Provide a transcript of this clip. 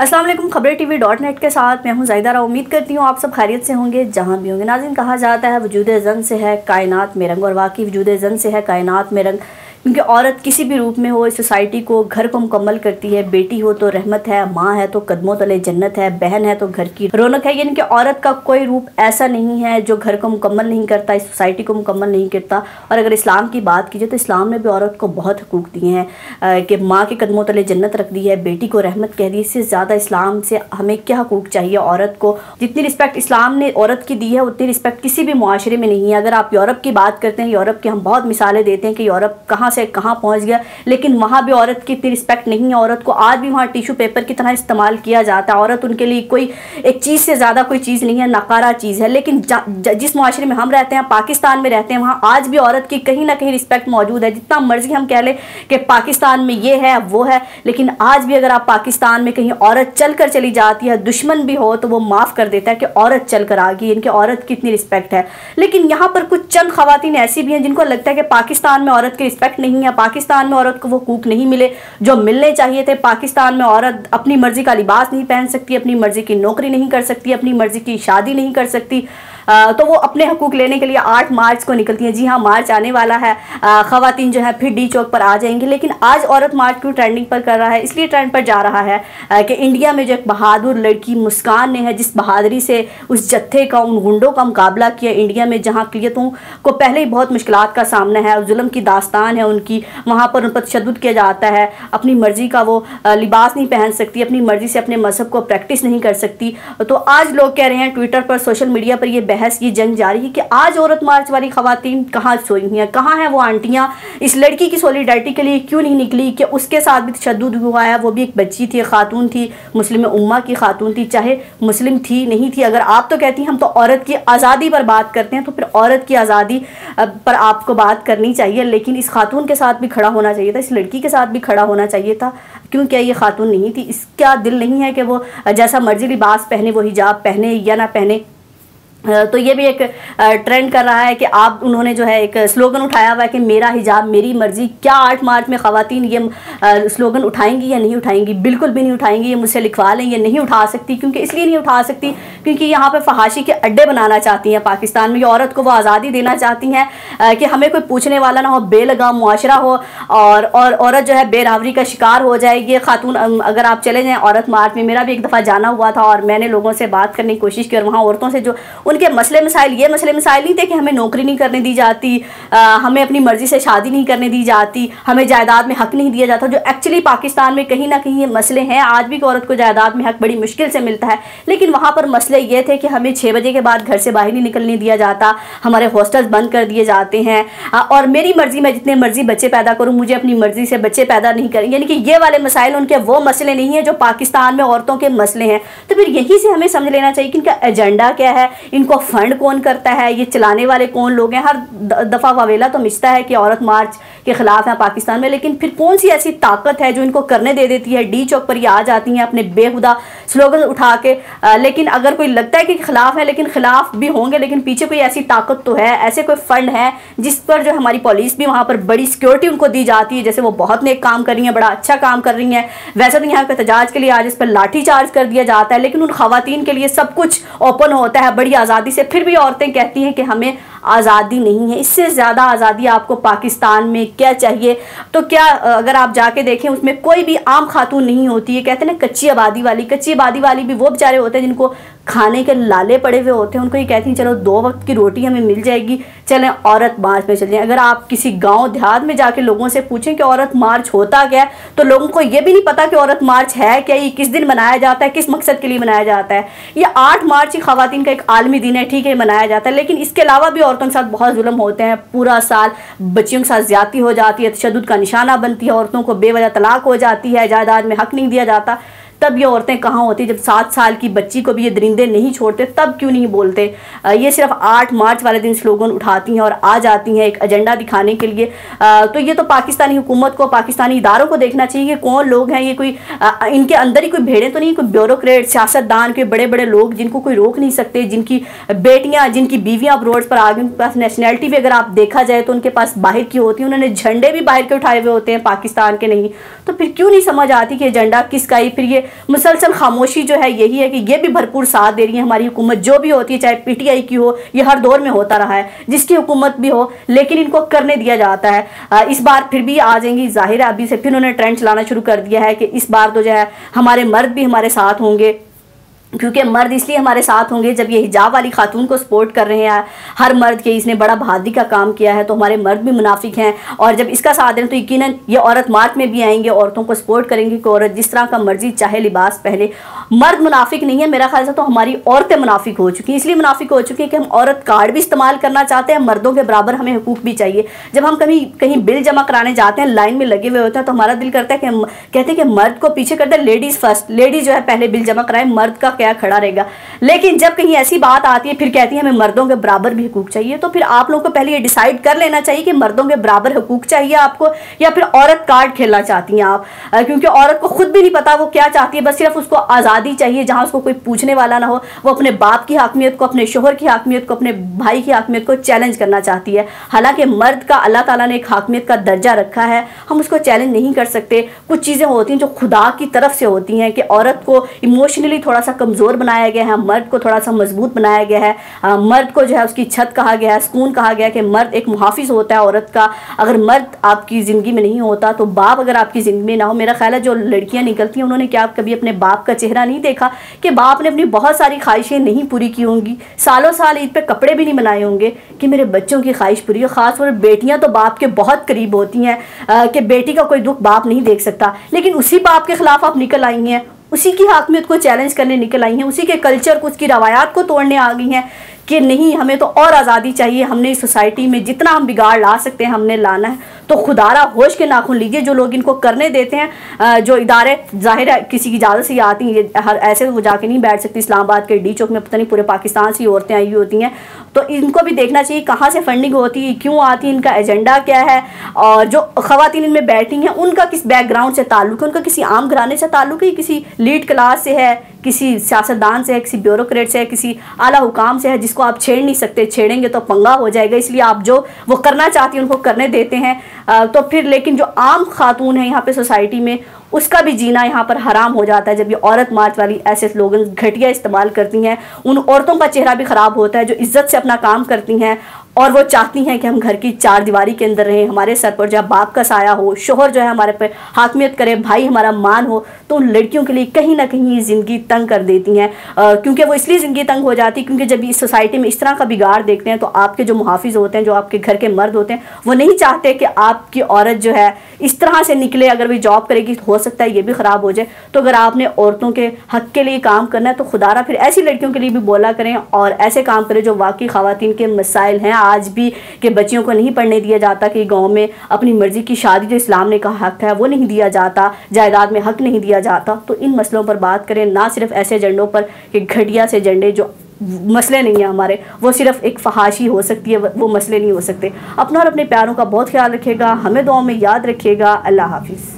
अस्सलाम वालेकुम। खबरें TV.net के साथ मैं हूं ज़ाहिदा राव। उम्मीद करती हूं आप सब खैरियत से होंगे जहां भी होंगे। नाज़रीन, कहा जाता है वजूद ज़न से है कायनात में रंग, और वाकई वजूद ज़न से है कायनात में रंग, क्योंकि औरत किसी भी रूप में हो इस सोसाइटी को, घर को मुकम्मल करती है। बेटी हो तो रहमत है, माँ है तो कदमों तले जन्नत है, बहन है तो घर की रौनक है। यानी कि औरत का कोई रूप ऐसा नहीं है जो घर को मुकम्मल नहीं करता, इस सोसाइटी को मुकम्मल नहीं करता। और अगर इस्लाम की बात कीजिए तो इस्लाम ने भी औरत को बहुत हकूक़ दिए हैं कि माँ के कदमों तले जन्नत रख दी है, बेटी को रहमत कह दी। इससे ज़्यादा इस्लाम से हमें क्या हकूक़ चाहिए औरत को। जितनी रिस्पेक्ट इस्लाम ने औरत की दी है उतनी रिस्पेक्ट किसी भी मुआशरे में नहीं है। अगर आप यूरोप की बात करते हैं, यूरोप की हम बहुत मिसालें देते हैं कि यूरोप कहाँ से कहाँ पहुँच गया, लेकिन वहाँ भी औरत की इतनी रिस्पेक्ट नहीं है। औरत को आज भी वहाँ टिश्यू पेपर की तरह इस्तेमाल किया जाता है। औरत उनके लिए कोई एक चीज़ से ज़्यादा कोई चीज़ नहीं है, नकारा चीज़ है। लेकिन जिस मुआशरे में हम रहते हैं, पाकिस्तान में रहते हैं, वहाँ आज भी औरत की कहीं ना कहीं रिस्पेक्ट मौजूद है। जितना मर्जी हम कह लें कि पाकिस्तान में ये है वो है, लेकिन आज भी अगर आप पाकिस्तान में कहीं औरत चल कर चली जाती है, दुश्मन भी हो तो वो माफ़ कर देता है कि औरत चल कर आ गई, इनके औरत की इतनी रिस्पेक्ट है। लेकिन यहाँ पर कुछ चंद खवातीन ऐसी भी हैं जिनको लगता है कि पाकिस्तान में औरत की रिस्पेक्ट नहीं है, पाकिस्तान में औरत को वो हकूक़ नहीं मिले जो मिलने चाहिए थे। पाकिस्तान में औरत अपनी मर्जी का लिबास नहीं पहन सकती, अपनी मर्जी की नौकरी नहीं कर सकती, अपनी मर्जी की शादी नहीं कर सकती। तो वो अपने हकूक़ लेने के लिए 8 मार्च को निकलती हैं। जी हाँ, मार्च आने वाला है, ख़वातीन जो है फिर डी चौक पर आ जाएंगी। लेकिन आज औरत मार्च क्यों ट्रेंडिंग पर कर रहा है? इसलिए ट्रेंड पर जा रहा है कि इंडिया में जो एक बहादुर लड़की मुस्कान ने है, जिस बहादुरी से उस जत्थे का, उन गुंडों का मुकाबला किया इंडिया में, जहाँ अक़लियतों को पहले ही बहुत मुश्किलात का सामना है, जुल्म की दास्तान है उनकी, वहाँ पर उन पर तशद्दुद किया जाता है, अपनी मर्ज़ी का वो लिबास नहीं पहन सकती, अपनी मर्ज़ी से अपने मज़हब को प्रैक्टिस नहीं कर सकती। तो आज लोग कह रहे हैं, ट्विटर पर, सोशल मीडिया पर ये बहस, ये जंग जारी है कि आज औरत मार्च वाली खवातीन कहाँ सोई हुई हैं, कहाँ हैं वो आंटियाँ, इस लड़की की सॉलिडारिटी के लिए क्यों नहीं निकली कि उसके साथ भी तशद्दुद हुआ है। वो भी एक बच्ची थी, खातून थी, मुस्लिम उम्मा की खातून थी, चाहे मुस्लिम थी नहीं थी। अगर आप तो कहती हैं हम तो औरत की आज़ादी पर बात करते हैं, तो फिर औरत की आज़ादी पर आपको बात करनी चाहिए। लेकिन इस खातून के साथ भी खड़ा होना चाहिए था, इस लड़की के साथ भी खड़ा होना चाहिए था। क्यों, क्या ये खातून नहीं थी? इसका दिल नहीं है कि वो जैसा मर्जी लिबास पहने, वो हिजाब पहने या ना पहने? तो ये भी एक ट्रेंड कर रहा है कि आप, उन्होंने जो है एक स्लोगन उठाया हुआ है कि मेरा हिजाब मेरी मर्जी। क्या 8 मार्च में ख़वातीन ये स्लोगन उठाएंगी या नहीं उठाएंगी? बिल्कुल भी नहीं उठाएंगी। ये मुझसे लिखवा लें, ये नहीं उठा सकती। क्योंकि इसलिए नहीं उठा सकती क्योंकि यहाँ पर फहाशी के अड्डे बनाना चाहती हैं पाकिस्तान में। ये औरत को वो आज़ादी देना चाहती हैं कि हमें कोई पूछने वाला ना हो, बेलगाम मुआशरा हो, और औरत जो है बेरावरी का शिकार हो जाएगी। खातून, अगर आप चले जाएँ औरत मार्च में, मेरा भी एक दफ़ा जाना हुआ था और मैंने लोगों से बात करने की कोशिश की, और वहाँ औरतों से जो उनके मसले मसाइल, ये मसले मसाइल नहीं थे कि हमें नौकरी नहीं करने दी जाती, हमें अपनी मर्जी से शादी नहीं करने दी जाती, हमें जायदाद में हक नहीं दिया जाता, जो एक्चुअली पाकिस्तान में कहीं ना कहीं ये मसले हैं। आज भी औरत को जायदाद में हक बड़ी मुश्किल से मिलता है, लेकिन वहाँ पर मसले ये थे कि हमें 6 बजे के बाद घर से बाहर नहीं निकलने दिया जाता, हमारे हॉस्टल्स बंद कर दिए जाते हैं, और मेरी मर्जी, मैं जितने मर्जी बच्चे पैदा करूँ, मुझे अपनी मर्जी से बच्चे पैदा नहीं करें। यानी कि ये वाले मसाइल उनके वो मसले नहीं हैं जो पाकिस्तान में औरतों के मसले हैं। तो फिर यहीं से हमें समझ लेना चाहिए कि इनका एजेंडा क्या है, इनको फंड कौन करता है, ये चलाने वाले कौन लोग हैं। हर दफ़ा वावेला तो मिचता है कि औरत मार्च के ख़िलाफ़ है पाकिस्तान में, लेकिन फिर कौन सी ऐसी ताकत है जो इनको करने दे देती है? डी चौक पर ये आ जाती हैं अपने बेहुदा स्लोगन उठा के। लेकिन अगर कोई लगता है कि खिलाफ है, लेकिन खिलाफ भी होंगे, लेकिन पीछे कोई ऐसी ताकत तो है, ऐसे कोई फंड है जिस पर जो हमारी पुलिस भी, वहाँ पर बड़ी सिक्योरिटी उनको दी जाती है, जैसे वो बहुत नेक काम कर रही हैं, बड़ा अच्छा काम कर रही हैं। वैसे तो यहाँ के एहतजाज के लिए आज इस पर लाठी चार्ज कर दिया जाता है, लेकिन उन खवातीन के लिए सब कुछ ओपन होता है बड़ी आज़ादी से। फिर भी औरतें कहती हैं कि हमें आज़ादी नहीं है। इससे ज़्यादा आज़ादी आपको पाकिस्तान में क्या चाहिए? तो क्या अगर आप जाके देखें, उसमें कोई भी आम खातून नहीं होती है। कहते हैं ना कच्ची आबादी वाली भी वो बेचारे होते हैं जिनको खाने के लाले पड़े हुए होते हैं। उनको ये कहती हैं चलो 2 वक्त की रोटी हमें मिल जाएगी, चलें औरत मार्च में चल जाएं। अगर आप किसी गांव देहात में जाके लोगों से पूछें कि औरत मार्च होता क्या है, तो लोगों को ये भी नहीं पता कि औरत मार्च है क्या, ये किस दिन मनाया जाता है, किस मकसद के लिए मनाया जाता है। ये 8 मार्च ही ख़वातीन का एक आलमी दिन है, ठीक है, मनाया जाता है, लेकिन इसके अलावा भी औरतों के साथ बहुत जुल्म होते हैं। पूरा साल बच्चियों के साथ ज़्यादती हो जाती है, तशद्दुद का निशाना बनती है, औरतों को बेवजह तलाक हो जाती है, जायदाद में हक नहीं दिया जाता। तब ये औरतें कहाँ होती? जब 7 साल की बच्ची को भी ये दरिंदे नहीं छोड़ते, तब क्यों नहीं बोलते? ये सिर्फ 8 मार्च वाले दिन स्लोगन उठाती हैं और आ जाती हैं एक एजेंडा दिखाने के लिए। तो ये तो पाकिस्तानी हुकूमत को, पाकिस्तानी इदारों को देखना चाहिए कि कौन लोग हैं ये। कोई इनके अंदर ही कोई भेड़ें तो नहीं, कोई ब्यूरोक्रेट, सियासतदान के बड़े बड़े लोग जिनको कोई रोक नहीं सकते, जिनकी बेटियाँ, जिनकी बीवियाँ अब रोड पर आ गई, उनके पास नेशनैलिटी भी अगर आप देखा जाए तो उनके पास बाहर की होती है, उन्होंने झंडे भी बाहर के उठाए हुए होते हैं, पाकिस्तान के नहीं। तो फिर क्यों नहीं समझ आती कि एजेंडा किसका ही? फिर ये मुसलसल खामोशी जो है यही है कि ये भी भरपूर साथ दे रही है हमारी हुकूमत, जो भी होती है, चाहे पीटीआई की हो, ये हर दौर में होता रहा है, जिसकी हुकूमत भी हो, लेकिन इनको करने दिया जाता है। इस बार फिर भी आ जाएंगी, जाहिर है अभी से फिर उन्होंने ट्रेंड चलाना शुरू कर दिया है कि इस बार तो जो है हमारे मर्द भी हमारे साथ होंगे, क्योंकि मर्द इसलिए हमारे साथ होंगे जब ये हिजाब वाली खातून को सपोर्ट कर रहे हैं हर मर्द के, इसने बड़ा बहादुरी का काम किया है, तो हमारे मर्द भी मुनाफिक हैं, और जब इसका साथ दें तो यकीनन ये औरत मार्च में भी आएंगे, औरतों को सपोर्ट करेंगे कि औरत जिस तरह का मर्जी चाहे लिबास पहले। मर्द मुनाफिक नहीं है, मेरा ख्याल से तो हमारी औरतें मुनाफिक हो चुकी हैं, इसलिए मुनाफिक हो चुकी हैं कि हम औरत कार्ड भी इस्तेमाल करना चाहते हैं, मर्दों के बराबर हमें हुकूक भी चाहिए। जब हम कहीं बिल जमा कराने जाते हैं, लाइन में लगे हुए होते हैं, तो हमारा दिल करता है कि कहते हैं कि मर्द को पीछे कर दे, लेडीज़ फर्स्ट, लेडीज़ जो है पहले बिल जमा कराए, मर्द का क्या खड़ा रहेगा। लेकिन जब कहीं ऐसी बात आती है फिर कहती है हमें मर्दों के बराबर भी हुकूक चाहिए, तो फिर आप लोगों को पहले ये डिसाइड कर लेना चाहिए कि मर्दों के बराबर हुकूक चाहिए आपको, या फिर औरत कार्ड खेलना चाहती हैं आप, क्योंकि औरत को खुद भी नहीं पता वो क्या चाहती है, बस सिर्फ उसको आज़ादी चाहिए जहां उसको कोई पूछने वाला ना हो, वो अपने बाप की हाकमियत को, अपने शोहर की हाकमियत को, अपने भाई की हाकमियत को चैलेंज करना चाहती है। हालांकि मर्द का अल्लाह ताला ने एक हाकमियत का दर्जा रखा है, हम उसको चैलेंज नहीं कर सकते। कुछ चीज़ें होती हैं जो खुदा की तरफ से होती हैं कि औरत को इमोशनली थोड़ा सा कमज़ोर बनाया गया है, मर्द को थोड़ा सा मजबूत बनाया गया है, मर्द को जो है उसकी छत कहा गया है, सुकून कहा गया है कि मर्द एक मुहाफिज होता है औरत का। अगर मर्द आपकी ज़िंदगी में नहीं होता तो बाप अगर आपकी ज़िंदगी में ना हो, मेरा ख्याल है जो लड़कियां निकलती हैं उन्होंने क्या कभी अपने बाप का चेहरा नहीं देखा कि बाप ने अपनी बहुत सारी ख्वाहिशें नहीं पूरी की होंगी, सालों साल ईद पे कपड़े भी नहीं बनाए होंगे कि मेरे बच्चों की ख्वाहिश पूरी हो। ख़ासतौर पर बेटियाँ तो बाप के बहुत करीब होती हैं कि बेटी का कोई दुख बाप नहीं देख सकता, लेकिन उसी बाप के ख़िलाफ़ आप निकल आई हैं, उसी की हाकमियत को चैलेंज करने निकल आई हैं, उसी के कल्चर को, उसकी रवायात को तोड़ने आ गई हैं कि नहीं हमें तो और आज़ादी चाहिए, हमने इस सोसाइटी में जितना हम बिगाड़ ला सकते हैं हमने लाना है। तो खुदारा होश के नाखून लीजिए जो लोग इनको करने देते हैं, जो इदारे जाहिर है किसी की इजाज़त से आती हैं, ये हर ऐसे वो जाके नहीं बैठ सकती। इस्लामाबाद के डी चौक में पता नहीं पूरे पाकिस्तान से औरतें आई हुई होती हैं, तो इनको भी देखना चाहिए कहाँ से फंडिंग होती है, क्यों आती है, इनका एजेंडा क्या है, और जो ख़वातीन इनमें बैठी हैं उनका किस बैकग्राउंड से ताल्लुक़ है, उनका किसी आम घराने से ताल्लुक़ है, किसी लीड क्लास से है, किसी सियासतदान से है, किसी ब्यूरोक्रेट से है, किसी आला हुकाम से है, जिसको आप छेड़ नहीं सकते, छेड़ेंगे तो पंगा हो जाएगा, इसलिए आप जो वो करना चाहती हैं उनको करने देते हैं। तो फिर लेकिन जो आम खातून है यहाँ पे सोसाइटी में, उसका भी जीना यहाँ पर हराम हो जाता है जब ये औरत मार्च वाली ऐसे स्लोगन घटिया इस्तेमाल करती हैं। उन औरतों का चेहरा भी ख़राब होता है जो इज़्ज़त से अपना काम करती हैं और वो चाहती हैं कि हम घर की चार दीवारी के अंदर रहें, हमारे सर पर जब बाप का साया हो, शोहर जो है हमारे पर हाकमियत करे, भाई हमारा मान हो, तो उन लड़कियों के लिए कहीं ना कहीं ये ज़िंदगी तंग कर देती हैं। क्योंकि वो इसलिए ज़िंदगी तंग हो जाती है क्योंकि जब इस सोसाइटी में इस तरह का बिगाड़ देखते हैं तो आपके जो मुहाफिज होते हैं, जो आपके घर के मर्द होते हैं, वो नहीं चाहते कि आपकी औरत जो है इस तरह से निकले। अगर वो जॉब करेगी तो हो सकता है ये भी ख़राब हो जाए। तो अगर आपने औरतों के हक़ के लिए काम करना है तो खुदारा फिर ऐसी लड़कियों के लिए भी बोला करें और ऐसे काम करें जो वाकई ख़वातीन के मसाइल हैं आज भी, कि बच्चियों को नहीं पढ़ने दिया जाता, कि गांव में अपनी मर्ज़ी की शादी जो इस्लाम ने कहा हक़ है वो नहीं दिया जाता, जायदाद में हक़ नहीं दिया जाता। तो इन मसलों पर बात करें, ना सिर्फ ऐसे एजेंडों पर कि घटिया से एजेंडे जो मसले नहीं हैं हमारे, वो सिर्फ एक फहाशी हो सकती है, वो मसले नहीं हो सकते। अपना और अपने प्यारों का बहुत ख्याल रखिएगा, हमें दुआओं में याद रखिएगा। अल्लाह हाफिज़।